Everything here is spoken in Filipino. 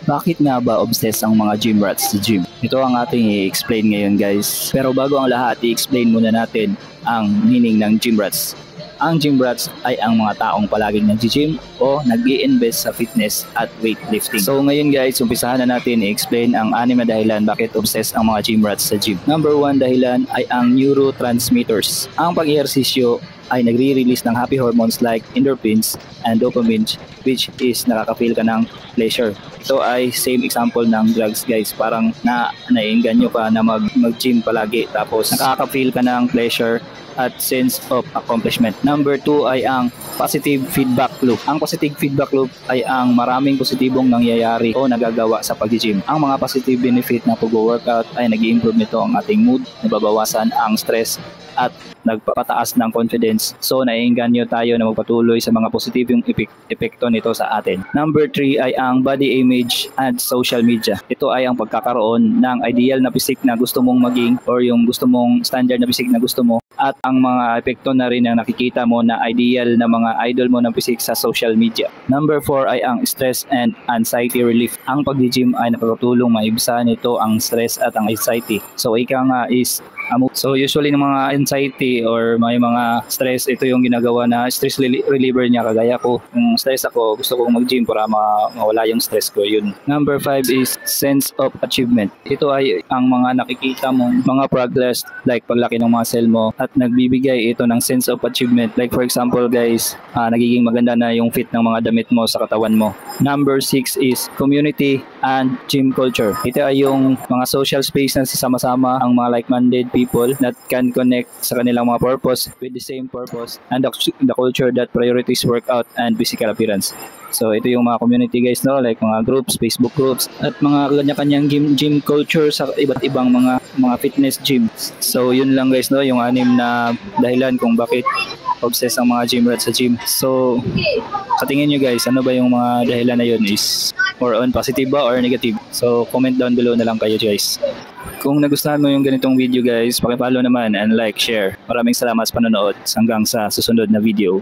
Bakit nga ba obsessed ang mga gym rats sa gym? Ito ang ating i-explain ngayon guys. Pero bago ang lahat, i-explain muna natin ang meaning ng gym rats. Ang gym rats ay ang mga taong palaging nag-gym o nag-i-invest sa fitness at weightlifting. So ngayon guys, umpisahan na natin i-explain ang 6 na dahilan bakit obsessed ang mga gym rats sa gym. Number 1 dahilan ay ang neurotransmitters. Ang pag-ehersisyo ay nagre-release ng happy hormones like endorphins and dopamine, which is nakaka-feel ka ng pleasure. Ito ay same example ng drugs guys. Parang naiinganyo ka na mag-gym palagi tapos nakaka-feel ka ng pleasure at sense of accomplishment. Number 2 ay ang positive feedback loop. Ang positive feedback loop ay ang maraming positibong nangyayari o nagagawa sa pag-gym. Ang mga positive benefit ng pag-workout ay nag-i-improve nito ang ating mood, nababawasan ang stress at nagpapataas ng confidence. So naiinganyo tayo na magpatuloy sa mga positibong epekto nito sa atin. Number 3 ay ang body image and social media. Ito ay ang pagkakaroon ng ideal na physique na gusto mong maging or yung gusto mong standard na physique na gusto mo at ang mga epekto na rin na nakikita mo na ideal na mga idol mo ng physique sa social media. Number 4 ay ang stress and anxiety relief. Ang pag-gym ay nakakatulong maibsan nito ang stress at ang anxiety. So ika nga is so usually ng mga anxiety or may mga stress, ito yung ginagawa na stress reliever niya. Kagaya ko, kung stress ako, gusto kong mag-gym para mawala yung stress ko. Yun. Number 5 is sense of achievement. Ito ay ang mga nakikita mong mga progress like paglaki ng muscle mo at nagbibigay ito ng sense of achievement. Like for example guys, nagiging maganda na yung fit ng mga damit mo sa katawan mo. Number 6 is community and gym culture. Ito ay yung mga social space na sasama-sama ang mga like-minded people that can connect sa kanilang mga purpose with the same purpose and the culture that priorities workout and physical appearance. So ito yung mga community guys, no, like mga groups, Facebook groups at mga kanya-kanyang gym culture sa iba't ibang mga fitness gym. So yun lang guys, no, yung 6 na dahilan kung bakit obsessed ang mga gym rats sa gym. So sa tingin nyo guys, ano ba yung mga dahilan na yun, is more on positive ba or negative? So comment down below na lang kayo guys. Kung nagustuhan mo yung ganitong video guys, paki-follow naman and like, share. Maraming salamat sa panonood. Hanggang sa susunod na video.